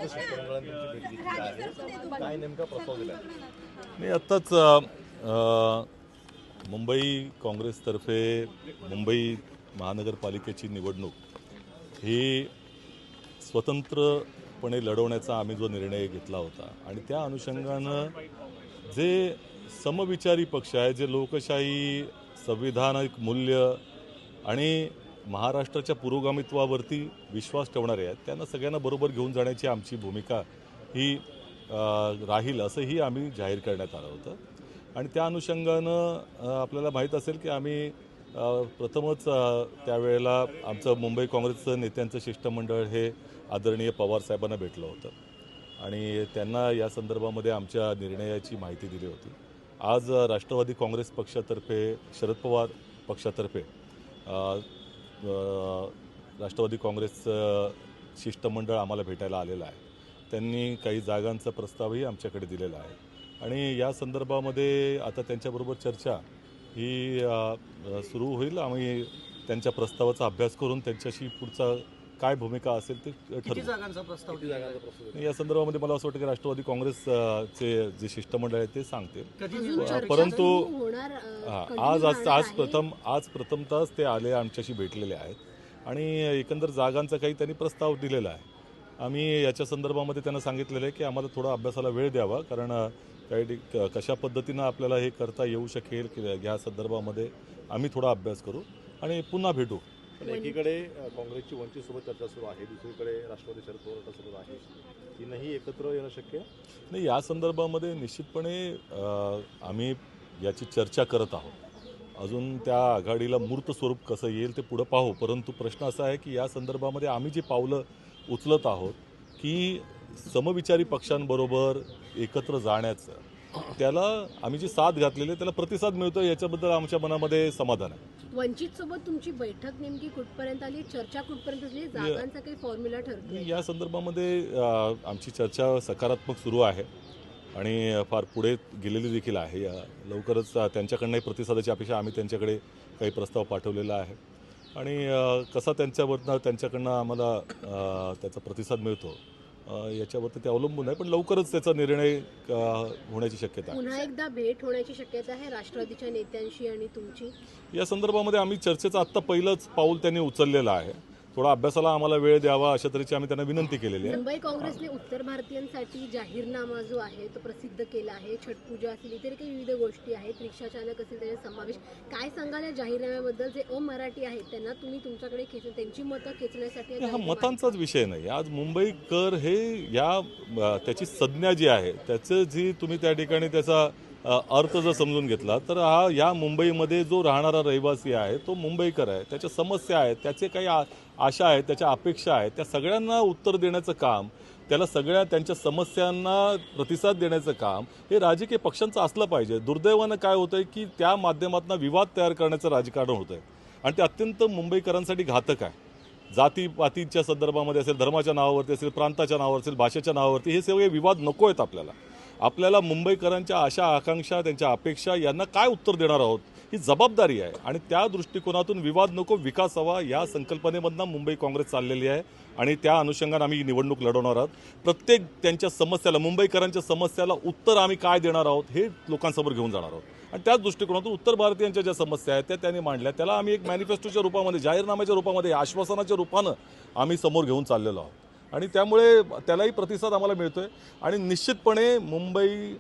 लोक शिष्टमंडळांची भेट घेतली आहे, काय नेमका प्रस्ताव दिला आहे? मी आत्ताच मुंबई काँग्रेसतर्फे मुंबई महानगरपालिकेची निवडणूक ही स्वतंत्रपणे लढवण्याचा आम्ही जो निर्णय घेतला होता आणि त्या अनुषंगानं जे समविचारी पक्ष आहे, जे लोकशाही, संविधानिक मूल्य आणि महाराष्ट्राच्या पुरोगामित्वावरती विश्वास ठेवणारे आहेत, त्यांना सगळ्यांना बरोबर घेऊन जाण्याची आमची भूमिका ही राहील असंही आम्ही जाहीर करण्यात आलं होतं. आणि त्या अनुषंगानं आपल्याला माहीत असेल की आम्ही प्रथमच त्यावेळेला आमचं मुंबई काँग्रेसचं नेत्यांचं शिष्टमंडळ हे आदरणीय पवारसाहेबांना भेटलं होतं आणि त्यांना या संदर्भामध्ये आमच्या निर्णयाची माहिती दिली होती. आज राष्ट्रवादी काँग्रेस पक्षातर्फे, शरद पवार पक्षातर्फे राष्ट्रवादी काँग्रेसचं शिष्टमंडळ आम्हाला भेटायला आलेलं आहे. त्यांनी काही जागांचा प्रस्तावही आमच्याकडे दिलेला आहे आणि या संदर्भामध्ये आता त्यांच्याबरोबर चर्चा ही सुरू होईल. आम्ही त्यांच्या प्रस्तावाचा अभ्यास करून त्यांच्याशी पुढचा काय भूमिका असेल ते ठरवू. या संदर्भामध्ये मला असं वाटतं की राष्ट्रवादी काँग्रेसचे जे शिष्टमंडळ आहे ते सांगतील. परंतु आज प्रथमतःच ते आले, आमच्याशी भेटलेले आहेत आणि एकंदर जागांचा काही त्यांनी प्रस्ताव दिलेला आहे. आम्ही याच्या संदर्भामध्ये त्यांना सांगितलेलं आहे की आम्हाला थोडा अभ्यासाला वेळ द्यावा, कारण काही कशा पद्धतीनं आपल्याला हे करता येऊ शकेल की या संदर्भामध्ये आम्ही थोडा अभ्यास करू आणि पुन्हा भेटू. पण एकीकडे काँग्रेसची वंचितसोबत चर्चा सुरू आहे, दुसरीकडे राष्ट्रवादी शरद पवार सुरू आहे, तीनही एकत्र येणं शक्य नाही. या संदर्भामध्ये निश्चितपणे आम्ही याची चर्चा करत आहोत. अजून त्या आघाडीला मूर्त स्वरूप कसं येईल ते पुढं पाहू. परंतु प्रश्न असा आहे की या संदर्भामध्ये आम्ही जी पावलं उचलत आहोत की समविचारी पक्षांबरोबर एकत्र जाण्याचं, त्याला आम्ही जी साथ घातलेली त्याला प्रतिसाद मिळतो, याच्याबद्दल आमच्या मनामध्ये समाधान आहे. वंचित सोबत तुमची बैठक नेमकी कुठपर्यंत आली, चर्चा कुठपर्यंत झाली, जागांचा काही फॉर्म्युला ठरतो? या संदर्भामध्ये आमची चर्चा सकारात्मक सुरू आहे आणि फार पुढे गेलेली देखील आहे. लवकरच त्यांच्याकडनंही प्रतिसादाची अपेक्षा, आम्ही त्यांच्याकडे काही प्रस्ताव पाठवलेला आहे आणि कसा त्यांच्याकडनं आम्हाला त्याचा प्रतिसाद मिळतो याच्यावरती ते अवलंबून आहे. पण लवकरच त्याचा निर्णय होण्याची शक्यता आहे. पुन्हा एकदा भेट होण्याची शक्यता आहे राष्ट्रवादीच्या नेत्यांशी आणि तुमची? या संदर्भामध्ये आम्ही चर्चेचं आत्ता पहिलंच पाऊल त्यांनी उचललेलं आहे. थोडा अभ्यासाला आम्हाला वेळ द्यावा अशा तऱ्हेची आम्ही त्यांना विनंती केलेली आहे. मुंबई काँग्रेसने उत्तर भारतीयांसाठी जाहीरनामा जो आहे तो प्रसिद्ध केला आहे. छटपूजा असेल, इतर काही विविध गोष्टी आहेत, रिक्षा चालक असेल, त्याचा समावेश. काय सांगाल या जाहीरनाम्याबद्दल? जे अमराठी आहेत त्यांना तुम्ही तुमच्याकडे त्यांची मतं खेचण्यासाठी? हा मतांचाच विषय नाही. आज मुंबईकर हे त्याची संज्ञा जी आहे, त्याचं जी तुम्ही त्या ठिकाणी त्याचा अर्थ जर समजून घेतला तर या मुंबईमध्ये जो राहणारा रहिवासी आहे तो मुंबईकर आहे. त्याच्या समस्या आहेत, त्याचे काही आशा आहेत, त्याच्या अपेक्षा आहेत, त्या सगळ्यांना उत्तर देण्याचं काम, त्याला त्यांच्या समस्यांना प्रतिसाद देण्याचं काम हे राजकीय पक्षांचं असलं पाहिजे. दुर्दैवानं काय होतं आहे की त्या माध्यमातून विवाद तयार करण्याचं राजकारण होतं आहे आणि ते अत्यंत मुंबईकरांसाठी घातक आहे. जातीपातीच्या संदर्भामध्ये असेल, धर्माच्या नावावरती असेल, प्रांताच्या नावावर असेल, भाषेच्या नावावरती हे सगळे विवाद नको आहेत. आपल्याला मुंबईकरांच्या आशा, आकांक्षा, त्यांच्या अपेक्षा यांना काय उत्तर देणार आहोत ही जबाबदारी आहे आणि त्या दृष्टिकोनातून विवाद नको, विकास हवा या संकल्पनेमधनं मुंबई काँग्रेस चाललेली आहे आणि त्या अनुषंगाने आम्ही निवडणूक लढवणार आहोत. प्रत्येक त्यांच्या समस्याला, मुंबईकरांच्या समस्याला उत्तर आम्ही काय देणार आहोत हे लोकांसमोर घेऊन जाणार आहोत आणि त्याच दृष्टिकोनातून उत्तर भारतीयांच्या ज्या समस्या आहेत त्या त्यांनी मांडल्या, त्याला आम्ही एक मॅनिफेस्टोच्या रूपामध्ये, जाहीरनाम्याच्या रूपामध्ये, आश्वासनाच्या रूपानं आम्ही समोर घेऊन चाललेलो आहोत आणि त्यामुळे त्यालाही प्रतिसाद आम्हाला मिळतोय आणि निश्चितपणे मुंबई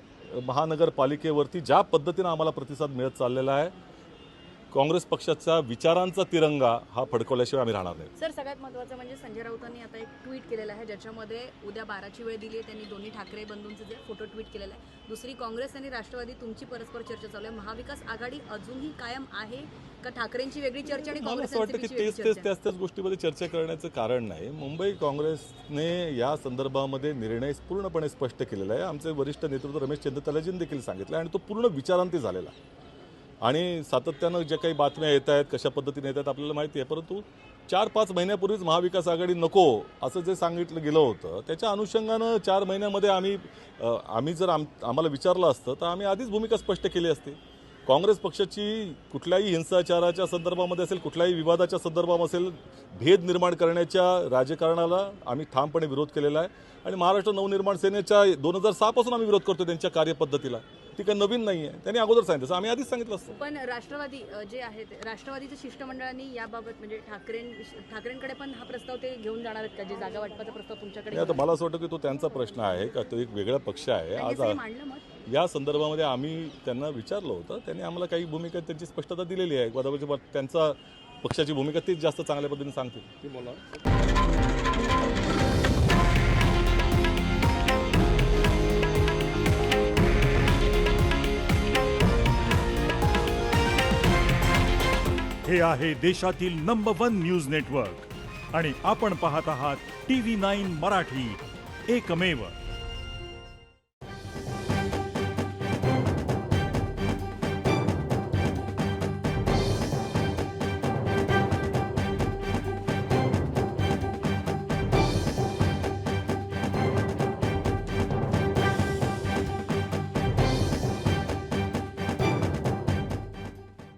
महानगरपालिकेवरती ज्या पद्धतीनं आम्हाला प्रतिसाद मिळत चाललेला आहे, काँग्रेस पक्षाच्या विचारांचा तिरंगा हा फडकवल्याशिवाय आम्ही राहणार नाही. सर, सगळ्यात महत्त्वाचं म्हणजे संजय राऊतांनी आता एक ट्विट केलेलं आहे ज्याच्यामध्ये उद्या 12ची वेळ दिली आहे. त्यांनी दोन्ही ठाकरे बंधूंचे जे फोटो ट्विट केलेला आहे. दुसरी, काँग्रेस आणि राष्ट्रवादी तुमची परस्पर चर्चा चालू आहे. महाविकास आघाडी अजूनही कायम आहे का? ठाकरेंची वेगळी चर्चा आणि मला असं वाटतं की त्याच गोष्टीमध्ये चर्चा करण्याचं कारण नाही. मुंबई काँग्रेसने या संदर्भामध्ये निर्णय पूर्णपणे स्पष्ट केलेला आहे. आमचे वरिष्ठ नेतृत्व रमेश चंद्रतलाजींनी देखील सांगितलं आणि तो पूर्ण विचारांती झालेला आहे आणि सातत्यानं ज्या काही बातम्या येत आहेत, कशा पद्धतीने येत आहेत आपल्याला माहिती आहे. परंतु 4-5 महिन्यापूर्वीच महाविकास आघाडी नको असं जे सांगितलं गेलं होतं, त्याच्या अनुषंगानं 4 महिन्यामध्ये आम्ही जर आम्हाला विचारलं असतं तर आम्ही आधीच भूमिका स्पष्ट केली असती. काँग्रेस पक्षाची कुठल्याही हिंसाचाराच्या संदर्भामध्ये असेल, कुठल्याही विवादाच्या संदर्भामध्ये असेल, भेद निर्माण करण्याच्या राजकारणाला आम्ही ठामपणे विरोध केलेला आहे आणि महाराष्ट्र नवनिर्माण सेनेच्या 2006 पासून आम्ही विरोध करतो त्यांच्या कार्यपद्धतीला. ती काही नवीन नाही आहे, त्यांनी अगोदर सांगितलं असं आम्ही आधीच सांगितलं असतं. पण राष्ट्रवादी जे आहेत राष्ट्रवादीच्या शिष्टमंडळांनी याबाबत म्हणजे ठाकरेंकडे पण हा प्रस्ताव ते घेऊन जाणार आहेत का, जे जागा वाटपाचा प्रस्ताव तुमच्याकडे आता मला असं वाटतं की तो त्यांचा प्रश्न आहे का, तो एक वेगळा पक्ष आहे. आज मांडलं मत या संदर्भामध्ये आम्ही त्यांना विचारलं होतं, त्यांनी आम्हाला काही भूमिका त्यांची स्पष्टता दिलेली आहे. बरोबर त्यांचा पक्षाची भूमिका तीच जास्त चांगल्या पद्धतीने सांगतील. ती बोला. हे आहे देशातील नंबर 1 न्यूज नेटवर्क आणि आपण पाहत आहात TV9 मराठी, एकमेव.